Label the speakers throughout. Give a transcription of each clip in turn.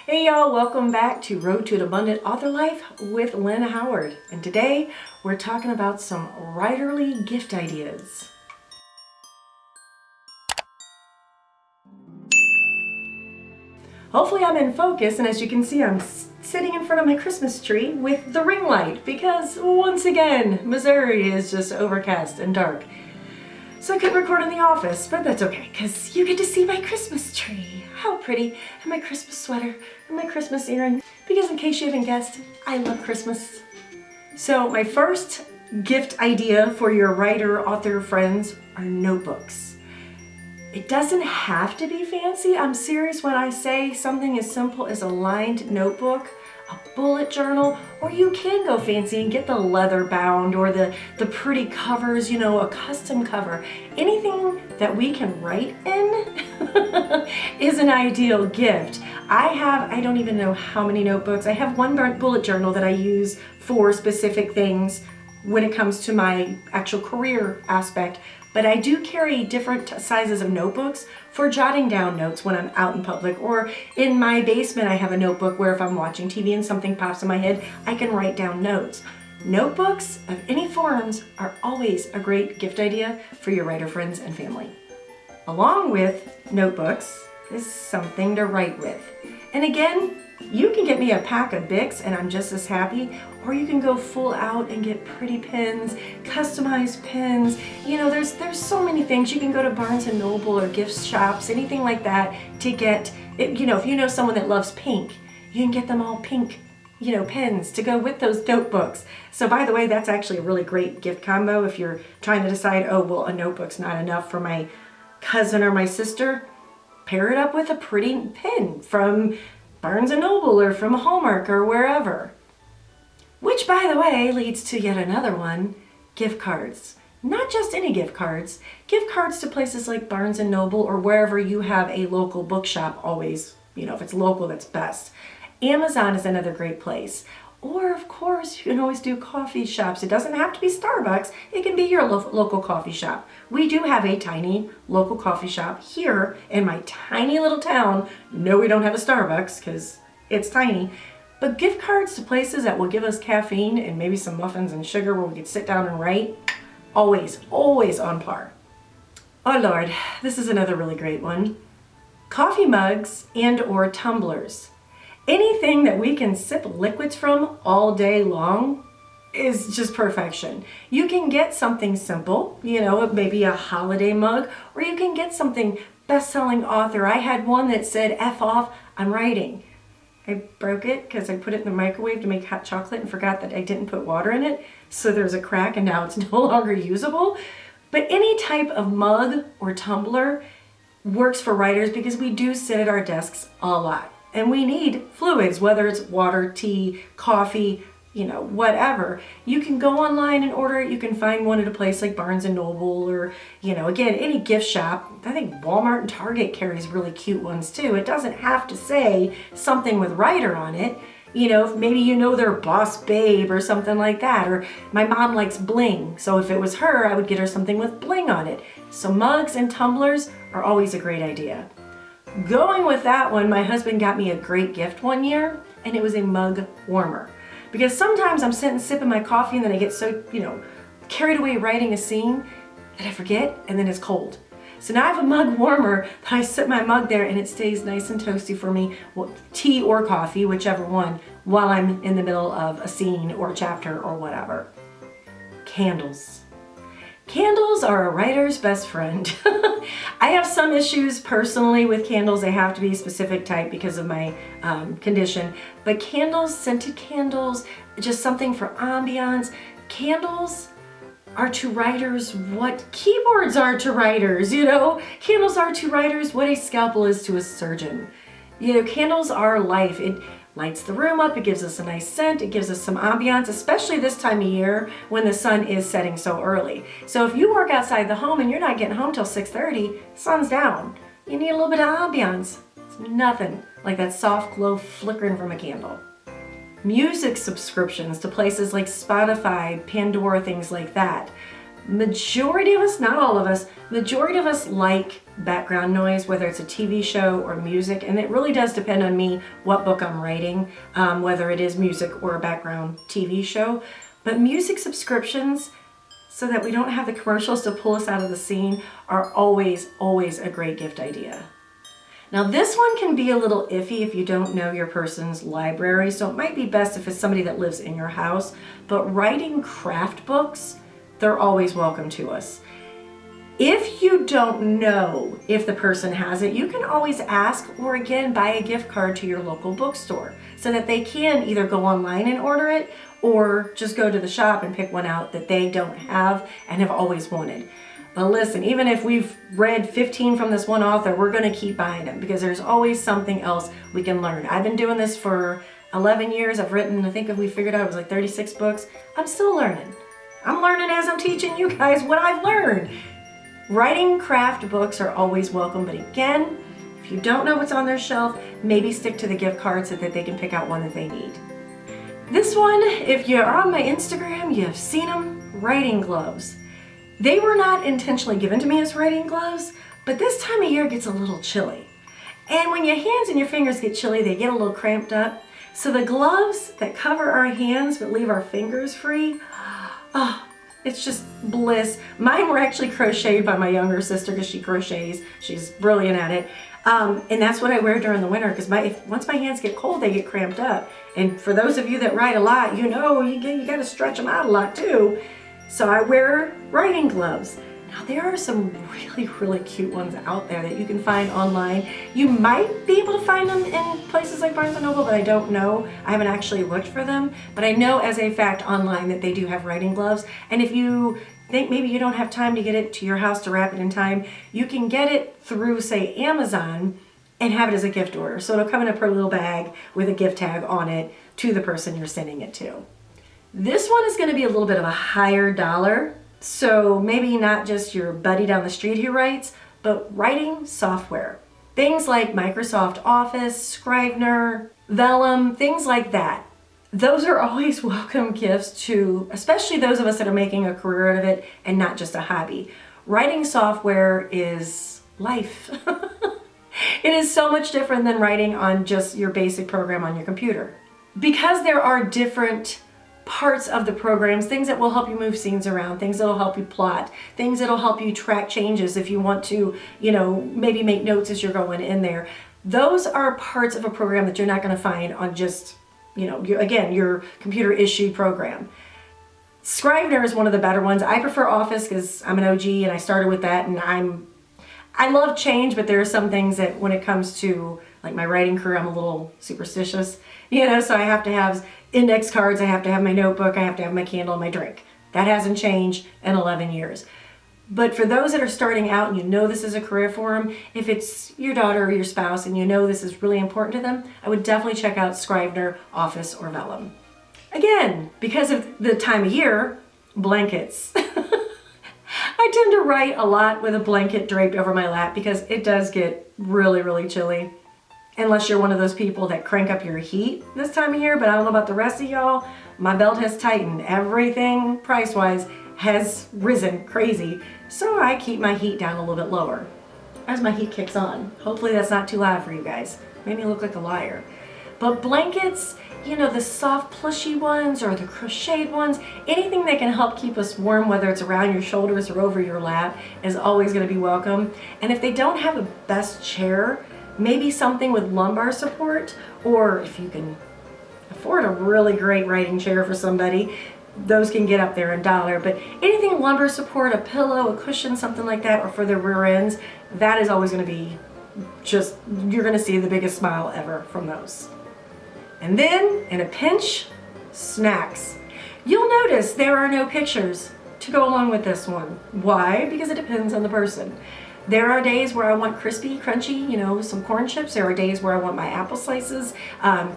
Speaker 1: Hey y'all, welcome back to Road to an Abundant Author Life with Lynn Howard. And today we're talking about some writerly gift ideas. Hopefully I'm in focus, and as you can see I'm sitting in front of my Christmas tree with the ring light because once again Missouri is just overcast and dark. So I couldn't record in the office, but that's okay because you get to see my Christmas tree. How pretty. And my Christmas sweater and my Christmas earrings. Because in case you haven't guessed, I love Christmas. So my first gift idea for your writer, author friends are notebooks. It doesn't have to be fancy. I'm serious when I say something as simple as a lined notebook, a bullet journal, or you can go fancy and get the leather bound or the pretty covers, you know, a custom cover. Anything that we can write in is an ideal gift. I don't even know how many notebooks. I have one bullet journal that I use for specific things when it comes to my actual career aspect. But I do carry different sizes of notebooks for jotting down notes when I'm out in public, or in my basement I have a notebook where if I'm watching TV and something pops in my head, I can write down notes. Notebooks of any forms are always a great gift idea for your writer friends and family. Along with notebooks is something to write with. And again, you can get me a pack of Bics and I'm just as happy, or you can go full out and get pretty pens, customized pens. You know, there's so many things. You can go to Barnes & Noble or gift shops, anything like that to get, you know, if you know someone that loves pink, you can get them all pink, you know, pens to go with those notebooks. So by the way, that's actually a really great gift combo if you're trying to decide, oh, well, a notebook's not enough for my cousin or my sister. Pair it up with a pretty pen from Barnes & Noble or from Hallmark or wherever. Which, by the way, leads to yet another one, gift cards. Not just any gift cards to places like Barnes & Noble or wherever you have a local bookshop always, you know, if it's local, that's best. Amazon is another great place. Or, of course, you can always do coffee shops. It doesn't have to be Starbucks. It can be your local coffee shop. We do have a tiny local coffee shop here in my tiny little town. No, we don't have a Starbucks because it's tiny. But gift cards to places that will give us caffeine and maybe some muffins and sugar where we could sit down and write, always, always on par. Oh Lord, this is another really great one. Coffee mugs and or tumblers. Anything that we can sip liquids from all day long is just perfection. You can get something simple, you know, maybe a holiday mug, or you can get something best-selling author. I had one that said, F off, I'm writing. I broke it because I put it in the microwave to make hot chocolate and forgot that I didn't put water in it. So there's a crack and now it's no longer usable. But any type of mug or tumbler works for writers because we do sit at our desks a lot. And we need fluids, whether it's water, tea, coffee, you know, whatever. You can go online and order it. You can find one at a place like Barnes & Noble or, you know, again, any gift shop. I think Walmart and Target carries really cute ones too. It doesn't have to say something with writer on it. You know, if maybe you know their Boss Babe or something like that. Or my mom likes bling. So if it was her, I would get her something with bling on it. So mugs and tumblers are always a great idea. Going with that one, my husband got me a great gift one year, and it was a mug warmer. Because sometimes I'm sitting sipping my coffee and then I get so, you know, carried away writing a scene that I forget, and then it's cold. So now I have a mug warmer that I sit my mug there and it stays nice and toasty for me, well, tea or coffee, whichever one, while I'm in the middle of a scene or a chapter or whatever. Candles. Candles are a writer's best friend. I have some issues personally with candles. They have to be a specific type because of my condition. But candles, scented candles, just something for ambiance. Candles are to writers what keyboards are to writers, you know? Candles are to writers what a scalpel is to a surgeon. You know, candles are life. It lights the room up, it gives us a nice scent, it gives us some ambiance, especially this time of year when the sun is setting so early. So if you work outside the home and you're not getting home till 6:30, sun's down. You need a little bit of ambiance. It's nothing like that soft glow flickering from a candle. Music subscriptions to places like Spotify, Pandora, things like that. Majority of us, not all of us, majority of us like background noise, whether it's a TV show or music, and it really does depend on me what book I'm writing, whether it is music or a background TV show. But music subscriptions, so that we don't have the commercials to pull us out of the scene, are always, always a great gift idea. Now this one can be a little iffy if you don't know your person's library, so it might be best if it's somebody that lives in your house, but writing craft books, they're always welcome to us. If you don't know if the person has it, you can always ask, or again, buy a gift card to your local bookstore so that they can either go online and order it or just go to the shop and pick one out that they don't have and have always wanted. But listen, even if we've read 15 from this one author, we're going to keep buying them because there's always something else we can learn. I've been doing this for 11 years. I've written, I think if we figured out it was like 36 books. I'm still learning. I'm learning as I'm teaching you guys what I've learned. Writing craft books are always welcome, but again, if you don't know what's on their shelf, maybe stick to the gift card so that they can pick out one that they need. This one, if you're on my Instagram, you've seen them, writing gloves. They were not intentionally given to me as writing gloves, but this time of year gets a little chilly. And when your hands and your fingers get chilly, they get a little cramped up. So the gloves that cover our hands but leave our fingers free, oh, it's just bliss. Mine were actually crocheted by my younger sister because she crochets. She's brilliant at it. And that's what I wear during the winter because once my hands get cold, they get cramped up. And for those of you that write a lot, you know you got to stretch them out a lot too. So I wear writing gloves. Now there are some really, really cute ones out there that you can find online. You might be able to find them in places like Barnes & Noble, but I don't know. I haven't actually looked for them, but I know as a fact online that they do have writing gloves. And if you think maybe you don't have time to get it to your house to wrap it in time, you can get it through, say, Amazon and have it as a gift order. So it'll come in a pretty little bag with a gift tag on it to the person you're sending it to. This one is going to be a little bit of a higher dollar, so maybe not just your buddy down the street who writes, but writing software. Things like Microsoft Office, Scrivener, Vellum, things like that. Those are always welcome gifts to, especially those of us that are making a career out of it and not just a hobby. Writing software is life. It is so much different than writing on just your basic program on your computer. Because there are different parts of the programs, things that will help you move scenes around, things that will help you plot, things that will help you track changes if you want to, maybe make notes as you're going in there. Those are parts of a program that you're not going to find on just, your computer issued program. Scrivener is one of the better ones. I prefer Office because I'm an OG and I started with that, and I love change, but there are some things that when it comes to like my writing career, I'm a little superstitious, so I have to have index cards, I have to have my notebook, I have to have my candle and my drink. That hasn't changed in 11 years. But for those that are starting out and you know this is a career for them, if it's your daughter or your spouse and you know this is really important to them, I would definitely check out Scrivener, Office, or Vellum. Again, because of the time of year, blankets. I tend to write a lot with a blanket draped over my lap because it does get really, really chilly. Unless you're one of those people that crank up your heat this time of year, but I don't know about the rest of y'all. My belt has tightened. Everything price-wise has risen crazy. So I keep my heat down a little bit lower as my heat kicks on. Hopefully that's not too loud for you guys. Made me look like a liar. But blankets, the soft plushy ones or the crocheted ones, anything that can help keep us warm, whether it's around your shoulders or over your lap, is always going to be welcome. And if they don't have a best chair, maybe something with lumbar support, or if you can afford a really great writing chair for somebody, those can get up there in dollar. But anything lumbar support, a pillow, a cushion, something like that, or for the rear ends, that is always going to be just, you're going to see the biggest smile ever from those. And then, in a pinch, snacks. You'll notice there are no pictures to go along with this one. Why? Because it depends on the person. There are days where I want crispy, crunchy, some corn chips. There are days where I want my apple slices,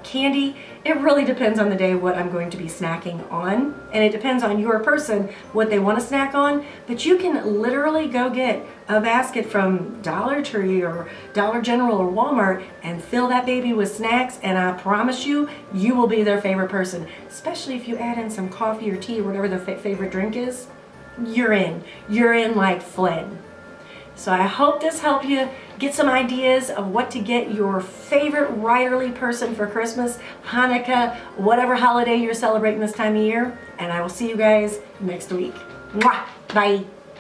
Speaker 1: candy. It really depends on the day what I'm going to be snacking on. And it depends on your person, what they want to snack on. But you can literally go get a basket from Dollar Tree or Dollar General or Walmart and fill that baby with snacks. And I promise you, you will be their favorite person. Especially if you add in some coffee or tea or whatever their favorite drink is. You're in. You're in like Flynn. So I hope this helped you get some ideas of what to get your favorite writerly person for Christmas, Hanukkah, whatever holiday you're celebrating this time of year. And I will see you guys next week. Mwah! Bye.